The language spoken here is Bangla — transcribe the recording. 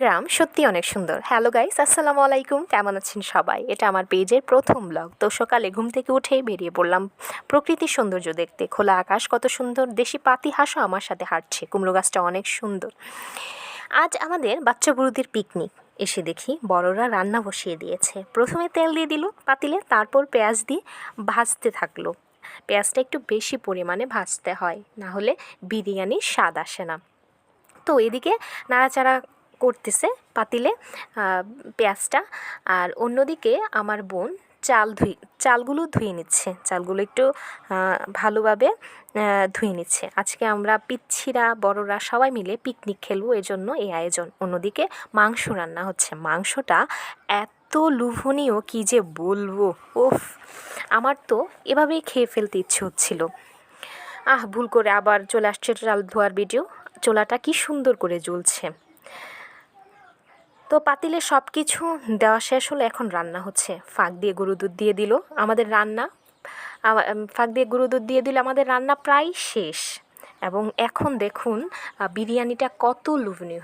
গ্রাম সত্যি অনেক সুন্দর। হ্যালো গাইস, আসসালামু আলাইকুম। কেমন আছেন সবাই? এটা আমার পেজের প্রথম ব্লগ। তো সকালে ঘুম থেকে উঠেই বেরিয়ে পড়লাম প্রকৃতির সৌন্দর্য দেখতে। খোলা আকাশ কত সুন্দর, দেশি পাতি হাঁসও আমার সাথে হাঁটছে, কুমড়ো গাছটা অনেক সুন্দর। আজ আমাদের বাচ্চা বুড়োদের পিকনিক। এসে দেখি বড়রা রান্না বসিয়ে দিয়েছে। প্রথমে তেল দিয়ে দিল পাতিলে, তারপর পেঁয়াজ দিয়ে ভাজতে থাকলো। পেঁয়াজটা একটু বেশি পরিমাণে ভাজতে হয়, না হলে বিরিয়ানির স্বাদ আসে না। তো এদিকে নাড়াচাড়া করতেছে পাতিলে পেঁয়াজটা, আর অন্যদিকে আমার বোন চালগুলো ধুয়ে নিচ্ছে। চালগুলো একটু ভালোভাবে ধুয়ে নিচ্ছে। আজকে আমরা পিচ্ছিরা বড়রা সবাই মিলে পিকনিক খেলবো, এজন্য এই আয়োজন। অন্যদিকে মাংস রান্না হচ্ছে। মাংসটা এত লোভনীয় কি যে বলবো, ওফ! আমার তো এভাবেই খেয়ে ফেলতে ইচ্ছে হচ্ছিল। ভুল করে আবার চলে আসছে চাল ধোয়ার ভিডিও। চোলাটা কি সুন্দর করে জ্বলছে। তো পাতিলে সব কিছু দেওয়া শেষ হলো, এখন রান্না হচ্ছে। ফাঁক দিয়ে গরু দুধ দিয়ে দিল আমাদের রান্না। ফাঁক দিয়ে গরু দুধ দিয়ে দিলে আমাদের রান্না প্রায় শেষ। এবং এখন দেখুন বিরিয়ানিটা কত লোভনীয়